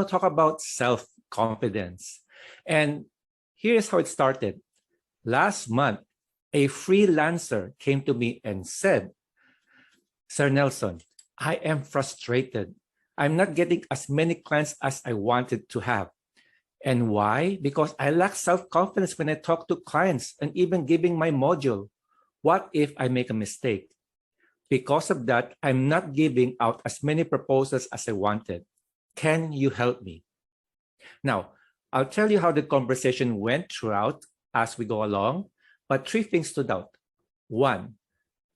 going to talk about self-confidence. And here's how it started. Last month, a freelancer came to me and said, Sir Nelson, I am frustrated. I'm not getting as many clients as I wanted to have. And why? Because I lack self-confidence when I talk to clients and even giving my module. What if I make a mistake? Because of that, I'm not giving out as many proposals as I wanted. Can you help me? Now, I'll tell you how the conversation went throughout as we go along, but 3 things stood out. 1,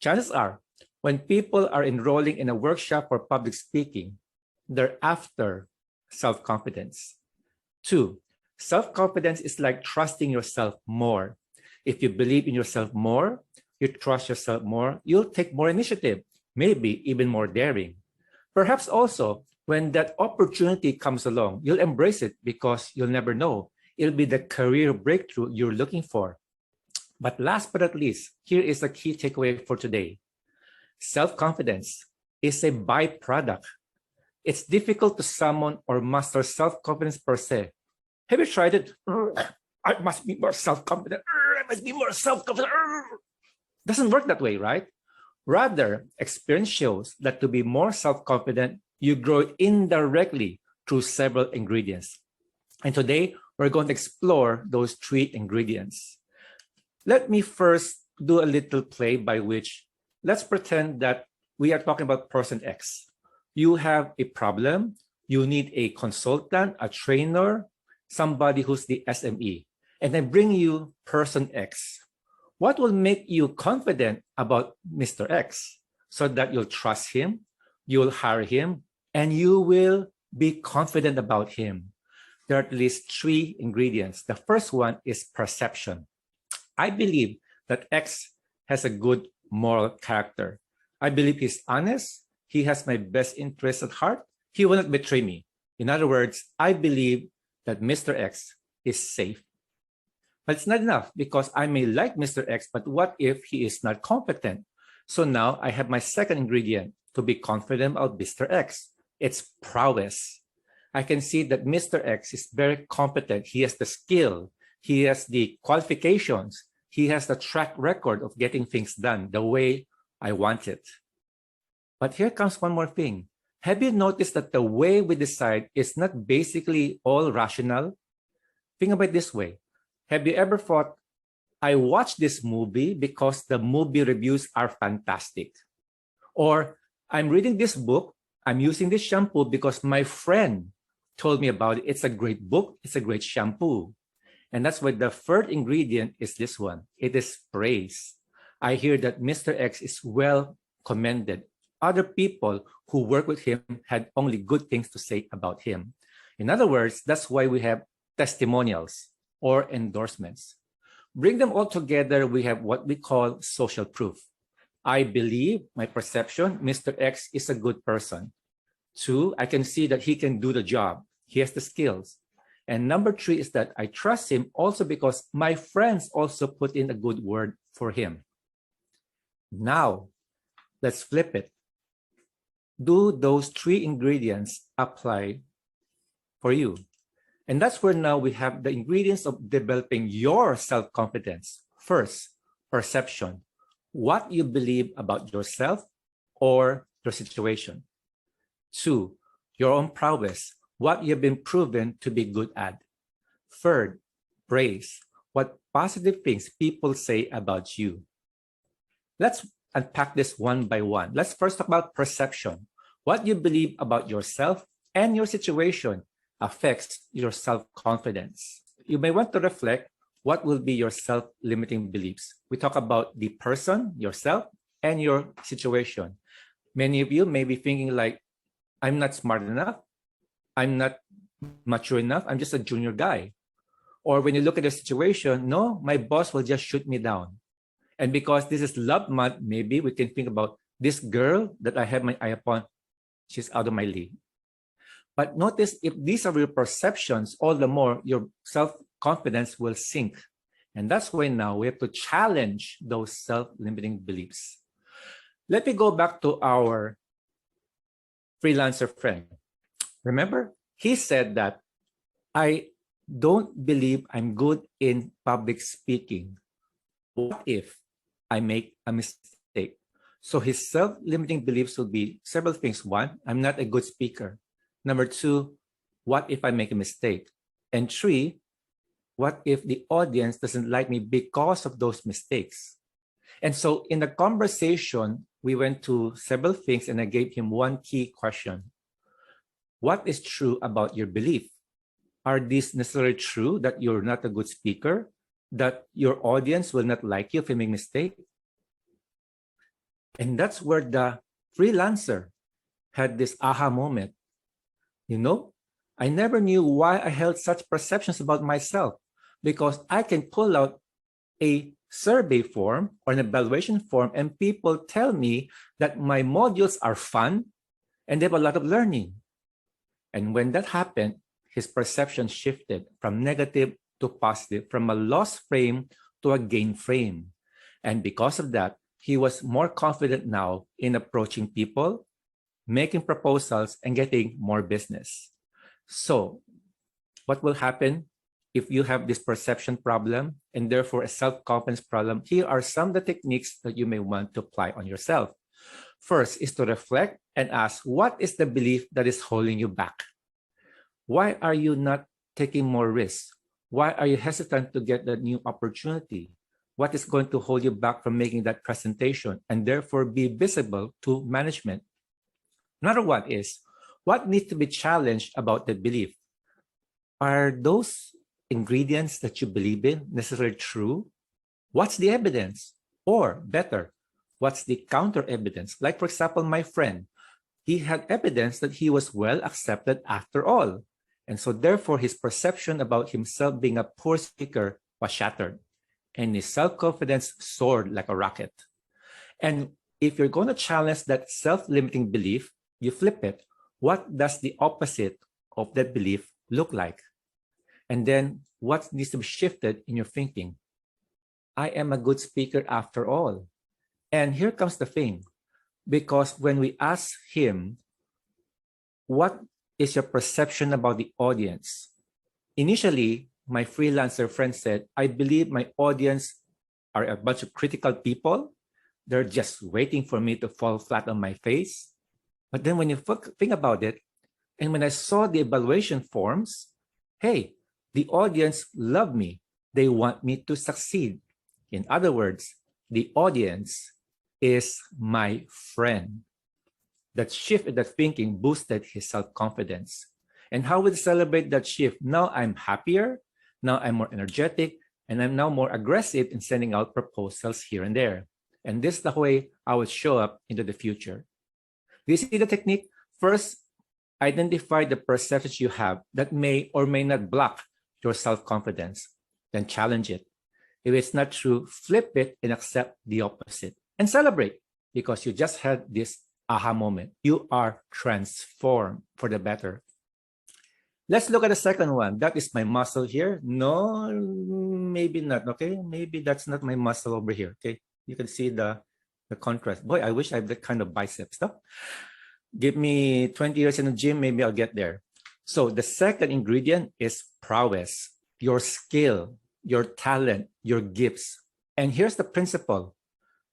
chances are, when people are enrolling in a workshop for public speaking, they're after self-confidence. 2, self-confidence is like trusting yourself more. If you believe in yourself more, you trust yourself more, you'll take more initiative, maybe even more daring. Perhaps also, when that opportunity comes along, you'll embrace it because you'll never know. It'll be the career breakthrough you're looking for. But last but not least, here is the key takeaway for today. Self-confidence is a byproduct. It's difficult to summon or master self-confidence per se. Have you tried it? I must be more self-confident. I must be more self-confident. Doesn't work that way, right? Rather, experience shows that to be more self-confident, you grow indirectly through several ingredients. And today, we're going to explore those 3 ingredients. Let me first do a little play by which, let's pretend that we are talking about person X. You have a problem, you need a consultant, a trainer, somebody who's the SME, and I bring you person X. What will make you confident about Mr. X so that you'll trust him, you'll hire him, and you will be confident about him? There are at least 3 ingredients. The first one is perception. I believe that X has a good moral character. I believe he's honest. He has my best interest at heart. He will not betray me. In other words, I believe that Mr. X is safe. But it's not enough because I may like Mr. X, but what if he is not competent? So now I have my second ingredient to be confident about Mr. X. It's prowess. I can see that Mr. X is very competent. He has the skill. He has the qualifications. He has the track record of getting things done the way I want it. But here comes one more thing. Have you noticed that the way we decide is not basically all rational? Think about it this way. Have you ever thought, I watched this movie because the movie reviews are fantastic? Or I'm reading this book, I'm using this shampoo because my friend told me about it. It's a great book, it's a great shampoo. And that's why the third ingredient is this one. It is praise. I hear that Mr. X is well commended. Other people who work with him had only good things to say about him. In other words, that's why we have testimonials or endorsements. Bring them all together, we have what we call social proof. I believe, my perception, Mr. X is a good person. 2, I can see that he can do the job. He has the skills. And number 3 is that I trust him also because my friends also put in a good word for him. Now, let's flip it. Do those 3 ingredients apply for you? And that's where now we have the ingredients of developing your self-confidence. First, perception. What you believe about yourself or your situation. 2, your own prowess. What you've been proven to be good at. 3rd, praise. What positive things people say about you. Let's unpack this one by one. Let's first talk about perception. What you believe about yourself and your situation affects your self-confidence. You may want to reflect what will be your self-limiting beliefs. We talk about the person, yourself, and your situation. Many of you may be thinking like, I'm not smart enough. I'm not mature enough. I'm just a junior guy. Or when you look at the situation, no, my boss will just shoot me down. And because this is love month, maybe we can think about this girl that I have my eye upon. She's out of my league. But notice if these are your perceptions, all the more your self-confidence will sink. And that's why now we have to challenge those self-limiting beliefs. Let me go back to our freelancer friend. Remember, he said that I don't believe I'm good in public speaking. What if I make a mistake? So his self-limiting beliefs would be several things. One, I'm not a good speaker. Number two, what if I make a mistake? And three, what if the audience doesn't like me because of those mistakes? And so in the conversation, we went to several things and I gave him one key question. What is true about your belief? Are these necessarily true that you're not a good speaker? That your audience will not like you if you make a mistake? And that's where the freelancer had this aha moment. You know, I never knew why I held such perceptions about myself, because I can pull out a survey form or an evaluation form and people tell me that my modules are fun and they have a lot of learning. And when that happened, his perception shifted from negative to positive, from a loss frame to a gain frame. And because of that, he was more confident now in approaching people, making proposals, and getting more business. So what will happen if you have this perception problem and therefore a self-confidence problem? Here are some of the techniques that you may want to apply on yourself. First is to reflect and ask, what is the belief that is holding you back? Why are you not taking more risks? Why are you hesitant to get that new opportunity? What is going to hold you back from making that presentation and therefore be visible to management? Another one is, what needs to be challenged about the belief? Are those ingredients that you believe in necessarily true? What's the evidence? Or better, what's the counter evidence? Like, for example, my friend, he had evidence that he was well accepted after all. And so therefore, his perception about himself being a poor speaker was shattered. And his self-confidence soared like a rocket. And if you're going to challenge that self-limiting belief, you flip it. What does the opposite of that belief look like? And then what needs to be shifted in your thinking? I am a good speaker after all. And here comes the thing. Because when we ask him, what is your perception about the audience? Initially, my freelancer friend said, I believe my audience are a bunch of critical people. They're just waiting for me to fall flat on my face. But then when you think about it, and when I saw the evaluation forms, hey, the audience love me. They want me to succeed. In other words, the audience is my friend. That shift in that thinking boosted his self-confidence. And how would celebrate that shift? Now I'm happier. Now I'm more energetic. And I'm now more aggressive in sending out proposals here and there. And this is the way I would show up into the future. Do you see the technique? First, identify the perceptions you have that may or may not block your self-confidence. Then challenge it. If it's not true, flip it and accept the opposite. And celebrate, because you just had this aha moment. You are transformed for the better. Let's look at the second one. That is my muscle here. No, maybe not. Okay, maybe that's not my muscle over here. Okay, you can see the contrast. Boy, I wish I had that kind of biceps stuff. Give me 20 years in the gym, maybe I'll get there. So the second ingredient is prowess, your skill, your talent, your gifts. And here's the principle.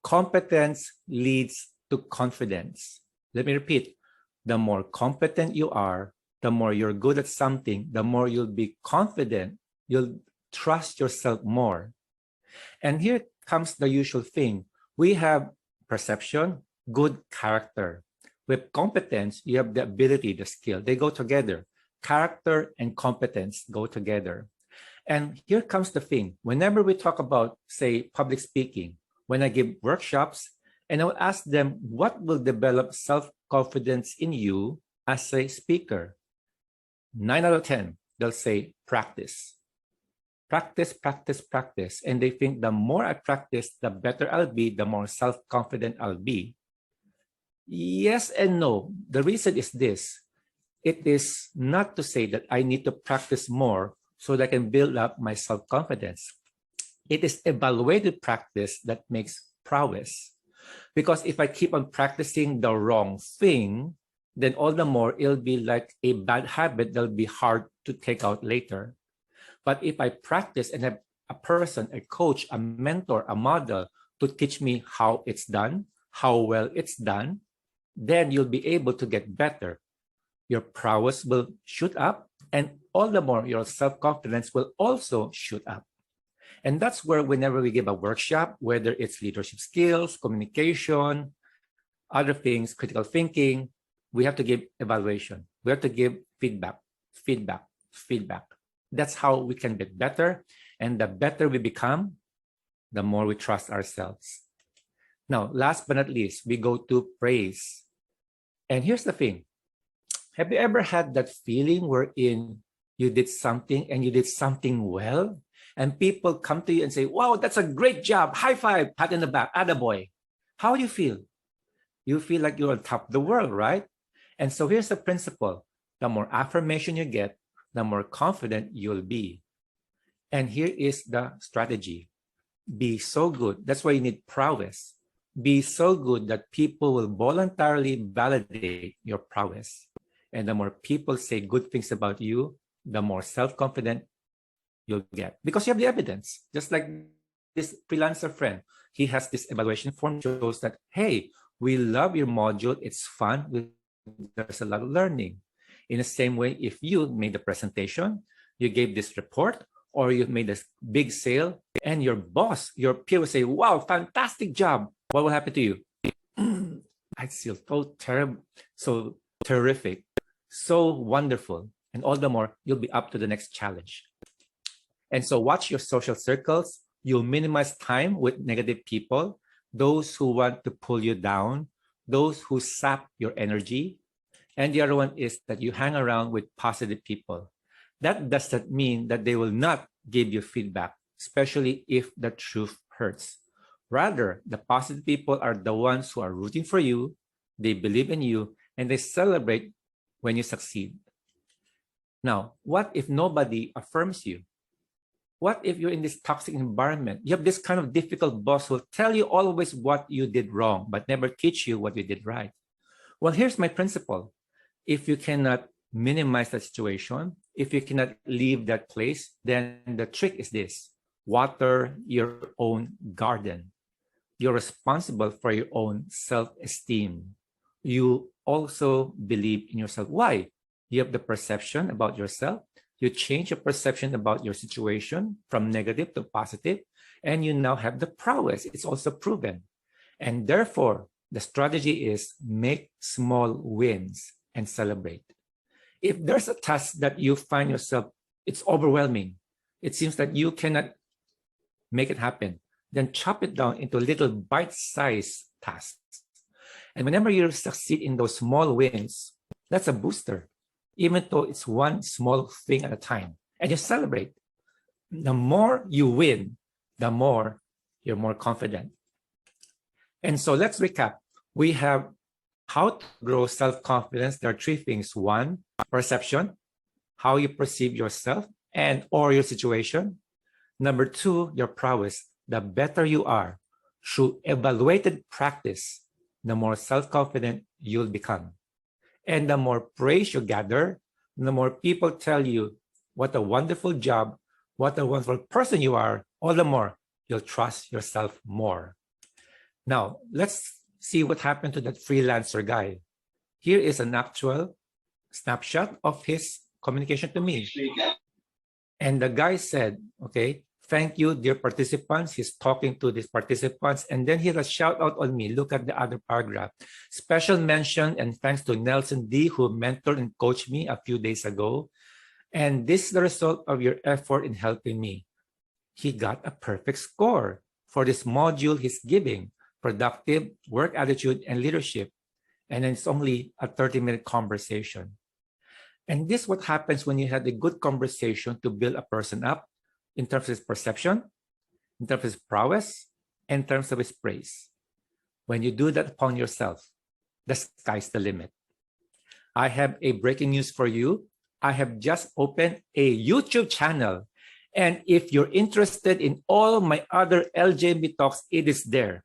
Competence leads to confidence. Let me repeat. The more competent you are, the more you're good at something, the more you'll be confident, you'll trust yourself more. And here comes the usual thing. We have perception, good character. With competence, you have the ability, the skill. They go together. Character and competence go together. And here comes the thing. Whenever we talk about, say, public speaking, when I give workshops, and I will ask them, what will develop self-confidence in you as a speaker? 9 out of 10, they'll say practice. Practice, practice, practice. And they think the more I practice, the better I'll be, the more self-confident I'll be. Yes and no. The reason is this. It is not to say that I need to practice more so that I can build up my self-confidence. It is evaluated practice that makes prowess. Because if I keep on practicing the wrong thing, then all the more it'll be like a bad habit that'll be hard to take out later. But if I practice and have a person, a coach, a mentor, a model to teach me how it's done, how well it's done, then you'll be able to get better. Your prowess will shoot up, and all the more your self-confidence will also shoot up. And that's where whenever we give a workshop, whether it's leadership skills, communication, other things, critical thinking, we have to give evaluation. We have to give feedback. That's how we can get better. And the better we become, the more we trust ourselves. Now, last but not least, we go to praise. And here's the thing. Have you ever had that feeling wherein you did something and you did something well? And people come to you and say, wow, that's a great job. High five, pat in the back, attaboy. How do you feel? You feel like you're on top of the world, right? And so here's the principle. The more affirmation you get, the more confident you'll be. And here is the strategy. Be so good. That's why you need prowess. Be so good that people will voluntarily validate your prowess. And the more people say good things about you, the more self-confident you'll get. Because you have the evidence. Just like this freelancer friend. He has this evaluation form shows that, hey, we love your module. It's fun. There's a lot of learning. In the same way, if you made a presentation, you gave this report, or you made a big sale, and your boss, your peer will say, wow, fantastic job. What will happen to you? I feel so terrible, so terrific, so wonderful. And all the more, you'll be up to the next challenge. And so watch your social circles. You'll minimize time with negative people, those who want to pull you down, those who sap your energy. And the other one is that you hang around with positive people. That does not mean that they will not give you feedback, especially if the truth hurts. Rather, the positive people are the ones who are rooting for you, they believe in you, and they celebrate when you succeed. Now, what if nobody affirms you? What if you're in this toxic environment? You have this kind of difficult boss who will tell you always what you did wrong, but never teach you what you did right. Well, here's my principle. If you cannot minimize that situation, if you cannot leave that place, then the trick is this: water your own garden. You're responsible for your own self-esteem. You also believe in yourself. Why? You have the perception about yourself. You change your perception about your situation from negative to positive, and you now have the prowess. It's also proven. And therefore, the strategy is make small wins and celebrate. If there's a task that you find yourself, it's overwhelming, it seems that you cannot make it happen, then chop it down into little bite-sized tasks. And whenever you succeed in those small wins, that's a booster, even though it's one small thing at a time. And you celebrate. The more you win, the more you're more confident. And so let's recap. We have how to grow self-confidence. There are three things. One, perception, how you perceive yourself and or your situation. Number two, your prowess. The better you are through evaluated practice, the more self-confident you'll become. And the more praise you gather, the more people tell you what a wonderful job, what a wonderful person you are, all the more you'll trust yourself more. Now, let's see what happened to that freelancer guy. Here is an actual snapshot of his communication to me. And the guy said, okay, thank you, dear participants. He's talking to these participants. And then he has a shout out on me. Look at the other paragraph. Special mention and thanks to Nelson D, who mentored and coached me a few days ago. And this is the result of your effort in helping me. He got a perfect score for this module he's giving, productive work attitude and leadership. And then it's only a 30-minute conversation. And this is what happens when you have a good conversation to build a person up in terms of his perception, in terms of his prowess, and in terms of his praise. When you do that upon yourself, the sky's the limit. I have a breaking news for you. I have just opened a YouTube channel. And if you're interested in all my other LJMB talks, it is there.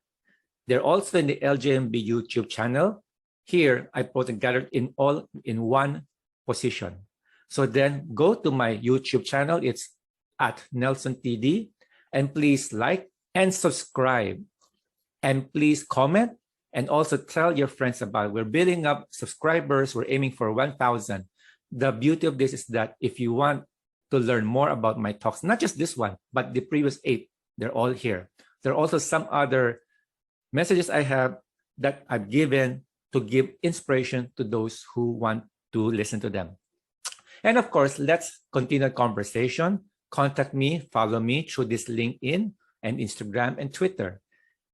They're also in the LJMB YouTube channel. Here, I put and gathered in all in one position. So then go to my YouTube channel. It's at Nelson TD. And please like and subscribe. And please comment. And also tell your friends about it. We're building up subscribers. We're aiming for 1,000. The beauty of this is that if you want to learn more about my talks, not just this one, but the previous 8, they're all here. There are also some other messages I have that I've given to give inspiration to those who want to listen to them. And of course, let's continue the conversation. Contact me, follow me through this LinkedIn and Instagram and Twitter.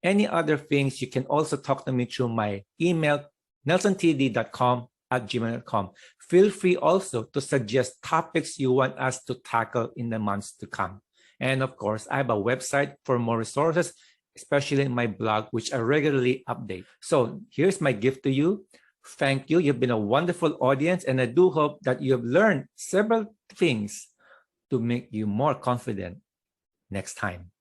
Any other things, you can also talk to me through my email, nelsontd.com@gmail.com. Feel free also to suggest topics you want us to tackle in the months to come. And of course, I have a website for more resources, especially in my blog, which I regularly update. So here's my gift to you. Thank you. You've been a wonderful audience, and I do hope that you have learned several things to make you more confident next time.